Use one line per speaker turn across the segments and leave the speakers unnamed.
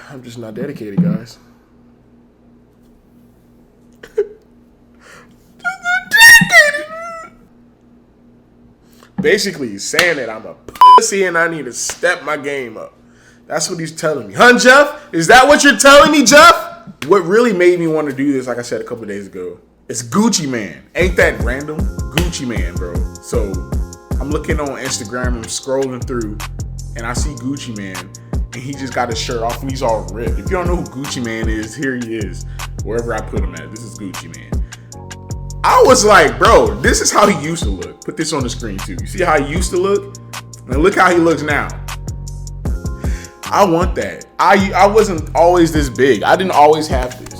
I'm just not dedicated, guys. Basically, he's saying that I'm a pussy and I need to step my game up. That's what he's telling me. Huh, Jeff? Is that what you're telling me, Jeff? What really made me want to do this, like I said a couple days ago, is Gucci Man. Ain't that random? Gucci Man, bro. So I'm looking on Instagram, I'm scrolling through, and I see Gucci Man, and he just got his shirt off and he's all ripped. If you don't know who Gucci Man is, here he is. Wherever I put him at, this is Gucci Man. I was like, bro, this is how he used to look. Put this on the screen too. You see how he used to look? And look how he looks now. I want that. I wasn't always this big. I didn't always have this.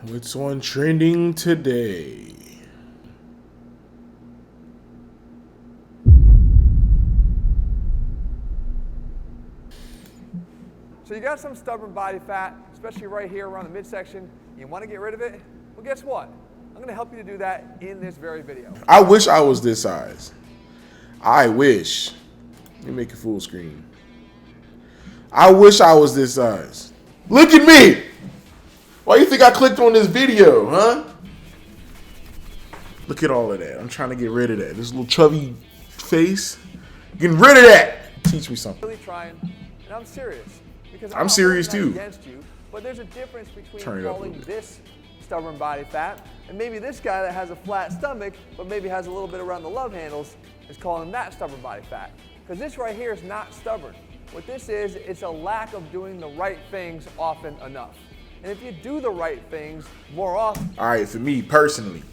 What's on trending today?
So you got some stubborn body fat, especially right here around the midsection. You want to get rid of it? Well, guess what? I'm going to help you to do that in this very video.
I wish I was this size. I wish. Let me make it full screen. I wish I was this size. Look at me. Why you think I clicked on this video, huh? Look at all of that. I'm trying to get rid of that. This little chubby face. Getting rid of that. Teach me something.
Really trying, and I'm serious. Because
I'm serious too.
Against you, but there's a difference between
Turn it up a
calling
little bit.
this stubborn body fat and maybe this guy that has a flat stomach but maybe has a little bit around the love handles is calling him that stubborn body fat. Because this right here is not stubborn. What this is, it's a lack of doing the right things often enough. And if you do the right things more often.
All right, for me personally,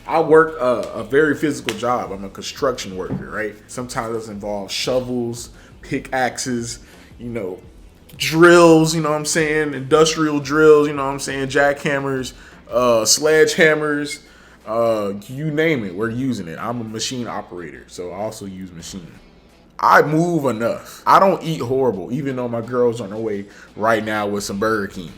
I work a very physical job. I'm a construction worker, right? Sometimes it involves shovels, pickaxes, drills, you know what I'm saying? Industrial drills, you know what I'm saying? Jackhammers, sledgehammers, you name it, we're using it. I'm a machine operator, so I also use machine. I move enough. I don't eat horrible, even though my girl's on her way right now with some Burger King.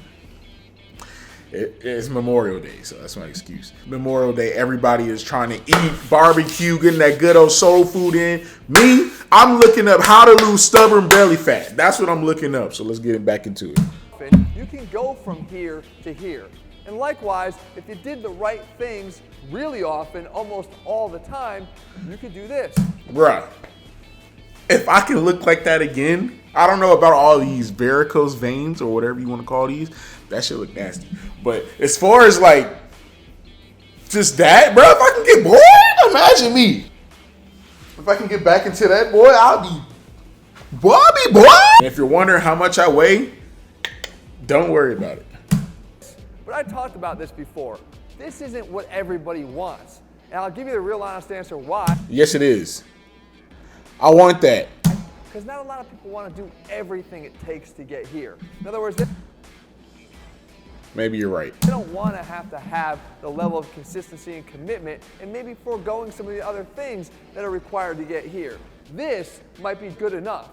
It's Memorial Day, so that's my excuse. Memorial Day, everybody is trying to eat barbecue, getting that good old soul food in. Me, I'm looking up how to lose stubborn belly fat. That's what I'm looking up, so let's get back into it.
You can go from here to here. And likewise, if you did the right things really often, almost all the time, you could do this.
Bruh, if I can look like that again, I don't know about all these varicose veins or whatever you want to call these. That shit look nasty. But as far as like just that, bro, if I can get boy, imagine me. If I can get back into that, boy, I'll be boy. And if you're wondering how much I weigh, don't worry about it.
But I talked about this before. This isn't what everybody wants. And I'll give you the real honest answer why.
Yes, it is. I want that.
Because not a lot of people want to do everything it takes to get here. In other words,
Maybe you're right.
they don't want to have the level of consistency and commitment and maybe foregoing some of the other things that are required to get here. This might be good enough.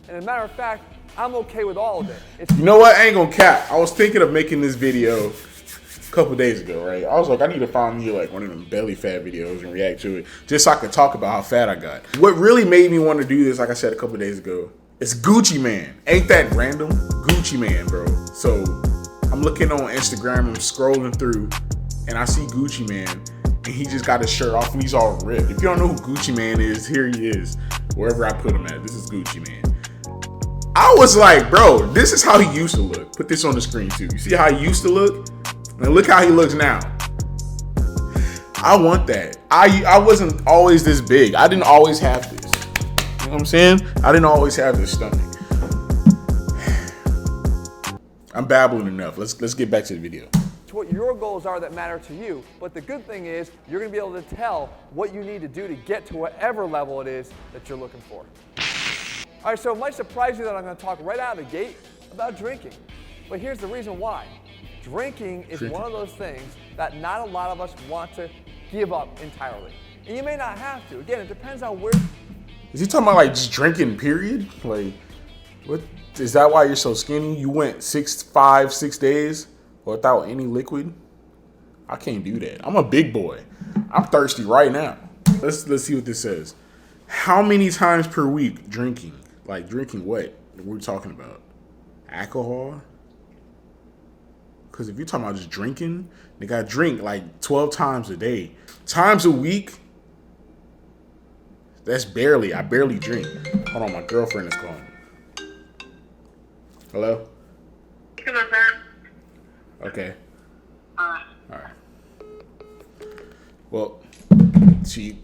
And as a matter of fact, I'm okay with all of it.
You know what? I ain't gonna cap. I was thinking of making this video a couple days ago, right? I was like, I need to find me like one of them belly fat videos and react to it just so I could talk about how fat I got. What really made me want to do this, like I said a couple days ago, is Gucci Man. Ain't that random? Gucci Man, bro. So I'm looking on Instagram, I'm scrolling through, and I see Gucci Man, and he just got his shirt off and he's all ripped. If you don't know who Gucci Man is, here he is. Wherever I put him at, this is Gucci Man. I was like, bro, this is how he used to look. Put this on the screen too. You see how he used to look? And look how he looks now. I want that. I wasn't always this big. I didn't always have this. You know what I'm saying? I didn't always have this stomach. I'm babbling enough. Let's get back to the video.
It's what your goals are that matter to you. But the good thing is you're going to be able to tell what you need to do to get to whatever level it is that you're looking for. All right, so it might surprise you that I'm going to talk right out of the gate about drinking. But here's the reason why. Drinking is one of those things that not a lot of us want to give up entirely. And you may not have to. Again, it depends on where.
Is he talking about like just drinking, period? Like, what? Is that why you're so skinny? You went 6 days without any liquid? I can't do that. I'm a big boy. I'm thirsty right now. Let's see what this says. How many times per week drinking? Like drinking what? We're talking about alcohol. Because if you're talking about just drinking, they got to drink like 12 times a day. Times a week, that's barely. I barely drink. Hold on, my girlfriend is calling. Hello?
Come on, man.
Okay. All right. Well,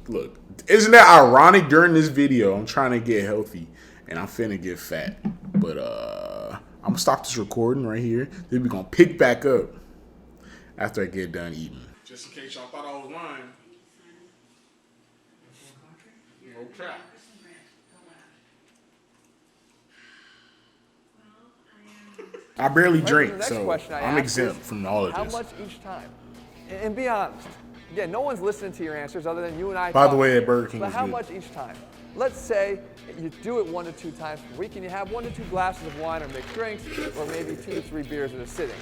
look, isn't that ironic? During this video, I'm trying to get healthy, and I'm finna get fat. But I'm gonna stop this recording right here. Then we're gonna pick back up after I get done eating. Just in case y'all thought I was lying. No crap. I barely drink, so I'm exempt from all of this.
How much each time? And be honest. Again, no one's listening to your answers other than you and I.
By the way, at Burger King,
but how much each time? Let's say you do it 1 to 2 times per week, and you have 1 to 2 glasses of wine or mixed drinks, or maybe 2 to 3 beers in a sitting.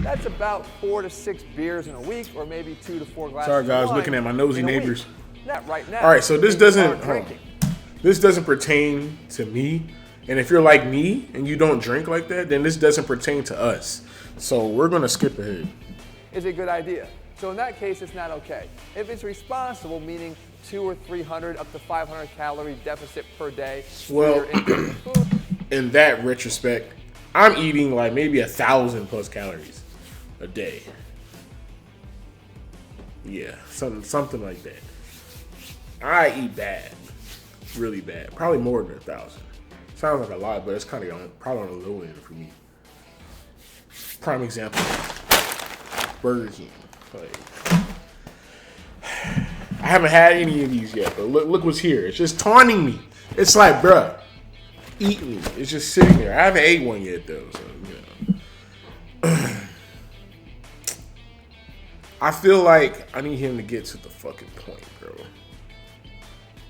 That's about 4 to 6 beers in a week, or maybe 2 to 4 glasses.
Sorry, guys,
of wine
looking at my nosy neighbors.
Not right now.
All right, so this doesn't pertain to me. And if you're like me and you don't drink like that, then this doesn't pertain to us. So we're gonna skip ahead.
Is a good idea. So in that case, it's not okay. If it's responsible, meaning 200 or 300 up to 500 calorie deficit per day.
Well, in that retrospect, I'm eating like maybe 1,000 plus calories a day. Yeah, something like that. I eat bad, really bad, probably more than 1,000. Sounds like a lot, but it's kind of probably on the low end for me. Prime example, Burger King. Like, I haven't had any of these yet, but look what's here. It's just taunting me. It's like, bruh, eat me. It's just sitting there. I haven't ate one yet, though, so, you know. I feel like I need him to get to the fucking point, bro.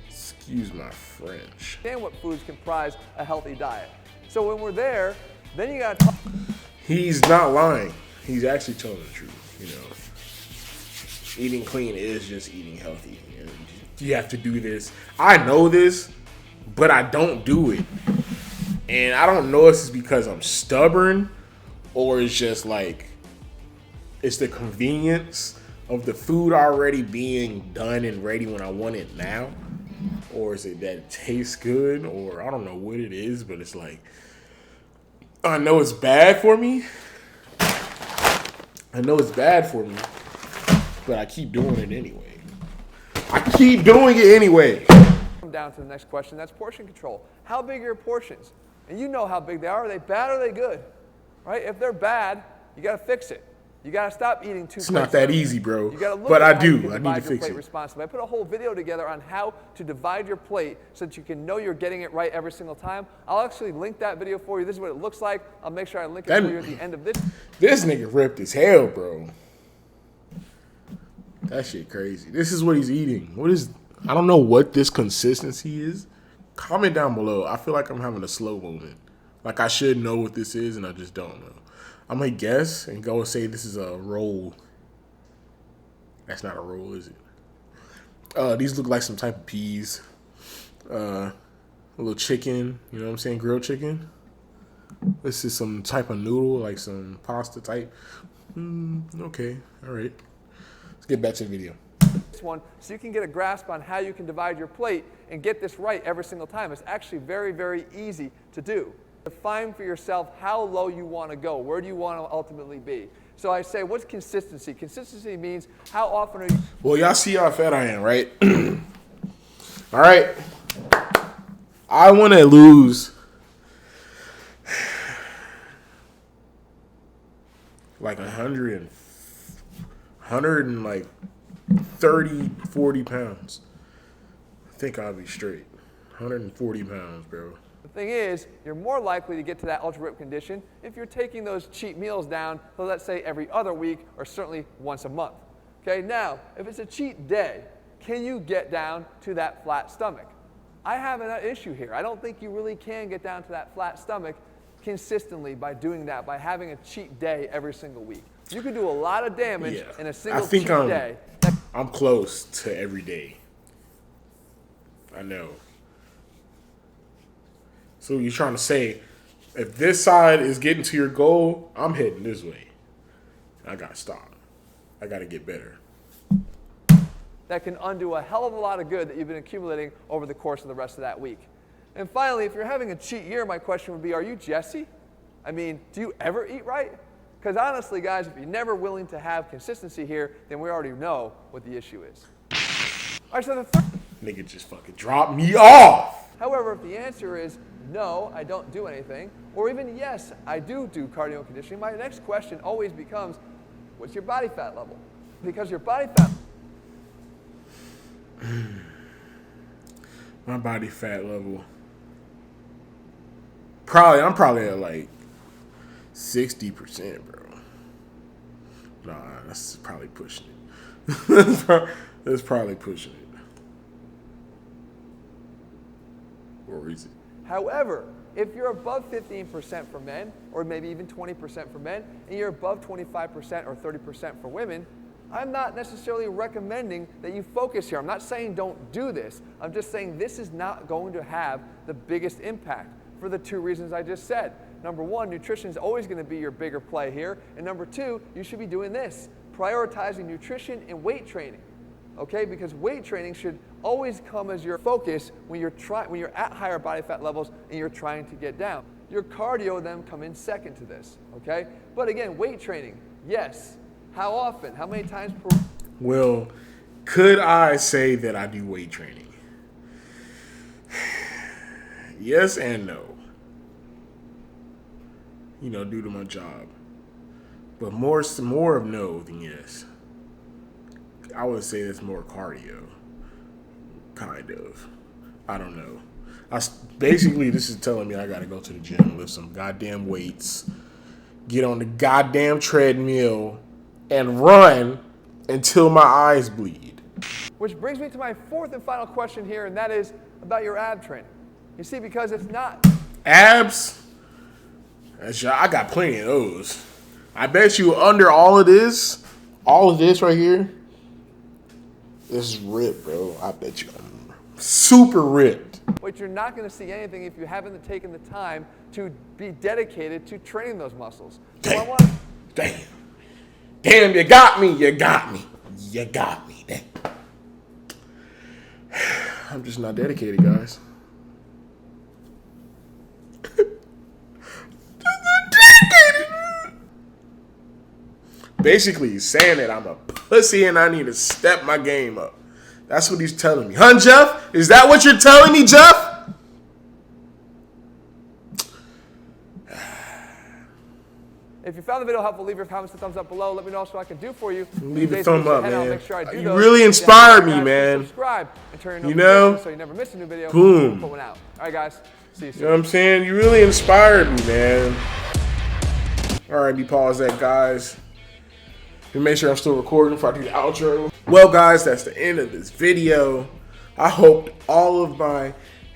Excuse my French.
And what foods comprise a healthy diet. So when we're there, then you gotta talk.
He's not lying. He's actually telling the truth, you know. Eating clean is just eating healthy. You have to do this. I know this, but I don't do it. And I don't know if it's because I'm stubborn or it's just like, it's the convenience of the food already being done and ready when I want it now. Or is it that it tastes good? Or I don't know what it is, but it's like, I know it's bad for me. I know it's bad for me, but I keep doing it anyway.
Come down to the next question, that's portion control. How big are your portions? And you know how big they are. Are they bad or are they good? Right? If they're bad, you got to fix it. You got to stop eating too.
It's not that easy, bro.
You got to look
but
at
I do.
You can
I need to
divide your
fix
plate
it.
Responsibly. I put a whole video together on how to divide your plate so that you can know you're getting it right every single time. I'll actually link that video for you. This is what it looks like. I'll make sure I link it for you at the end of this.
This nigga ripped as hell, bro. That shit crazy. This is what he's eating. I don't know what this consistency is. Comment down below. I feel like I'm having a slow moment. Like I should know what this is and I just don't know. I'm going to guess and go and say this is a roll. That's not a roll, is it? These look like some type of peas. A little chicken, you know what I'm saying? Grilled chicken. This is some type of noodle, like some pasta type. Okay, all right. Let's get back to the video.
This one, so you can get a grasp on how you can divide your plate and get this right every single time. It's actually very, very easy to do. Define for yourself how low you want to go. Where do you want to ultimately be? So I say, what's consistency? Consistency means how often are you...
Well, y'all see how fat I am, right? All right. I want to lose like 40 pounds. I think I'll be straight. 140 pounds, bro.
The thing is, you're more likely to get to that ultra-rip condition if you're taking those cheat meals down, so let's say every other week or certainly once a month. Okay, now, if it's a cheat day, can you get down to that flat stomach? I have an issue here. I don't think you really can get down to that flat stomach consistently by doing that, by having a cheat day every single week. You can do a lot of damage in a single cheat day.
I'm close to every day. I know. So you're trying to say, if this side is getting to your goal, I'm heading this way. I got to stop. I got to get better.
That can undo a hell of a lot of good that you've been accumulating over the course of the rest of that week. And finally, if you're having a cheat year, my question would be, are you Jesse? I mean, do you ever eat right? Because honestly, guys, if you're never willing to have consistency here, then we already know what the issue is. All right, so the third...
Nigga just fucking dropped me off.
However, if the answer is no, I don't do anything, or even yes, I do cardio and conditioning, my next question always becomes, what's your body fat level? Because your body fat...
My body fat level. I'm probably at like 60%, bro. Nah, that's probably pushing it. That's probably pushing it. Or is it?
However, if you're above 15% for men, or maybe even 20% for men, and you're above 25% or 30% for women, I'm not necessarily recommending that you focus here. I'm not saying don't do this. I'm just saying this is not going to have the biggest impact for the two reasons I just said. Number one, nutrition is always going to be your bigger play here. And number two, you should be doing this, prioritizing nutrition and weight training. Okay, because weight training should always come as your focus when you're at higher body fat levels and you're trying to get down. Your cardio then come in second to this, okay? But again, weight training, yes. How often? How many times per week?
Well, could I say that I do weight training? Yes and no. You know, due to my job. But more of no than yes. I would say that's more cardio. Kind of. I don't know. Basically, this is telling me I got to go to the gym, lift some goddamn weights, get on the goddamn treadmill, and run until my eyes bleed.
Which brings me to my fourth and final question here, and that is about your ab training. You see, because it's not...
Abs? I got plenty of those. I bet you under all of this right here, this is ripped, bro. I bet you I'm super ripped.
But you're not going to see anything if you haven't taken the time to be dedicated to training those muscles.
Damn, you got me. Damn. I'm just not dedicated, guys. Basically, he's saying that I'm a pussy and I need to step my game up. That's what he's telling me. Huh, Jeff? Is that what you're telling me, Jeff?
If you found the video helpful, leave your comments and thumbs up below. Let me know what I can do for you.
Leave a thumb up, man.
Make sure I do
You
those.
really inspired me, man.
Subscribe and turn your
you know,
so you never miss a new video.
boom.
Put one out. All right, guys. See you soon.
You know what I'm saying? You really inspired me, man. All right, me pause that, guys. And make sure I'm still recording before I do the outro. Well, guys, that's the end of this video. I hope all of my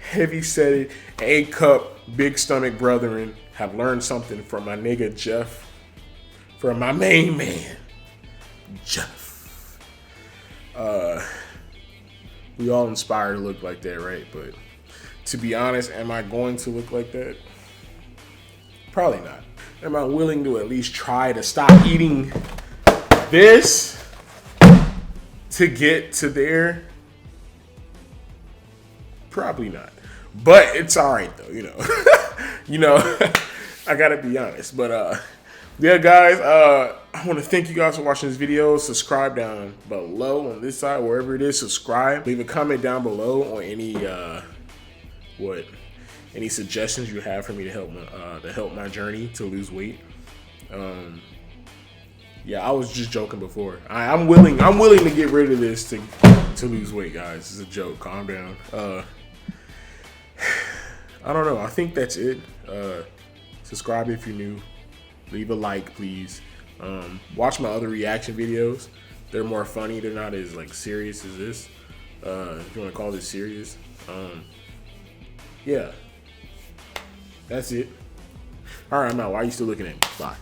heavy-setted, A-cup, big stomach brethren have learned something from my nigga Jeff. From my main man, Jeff. We all inspire to look like that, right? But to be honest, am I going to look like that? Probably not. Am I willing to at least try to stop eating this to get to there? Probably not. But it's all right though, you know. You know, I gotta be honest. But yeah, guys, I want to thank you guys for watching this video. Subscribe down below on this side, wherever it is. Subscribe. Leave a comment down below on any suggestions you have for me to help my journey to lose weight. Yeah, I was just joking before. I'm willing to get rid of this to lose weight, guys. It's a joke. Calm down. I don't know. I think that's it. Subscribe if you're new. Leave a like, please. Watch my other reaction videos. They're more funny. They're not as like serious as this. If you want to call this serious. Yeah. That's it. All right, I'm out. Why are you still looking at me? Bye.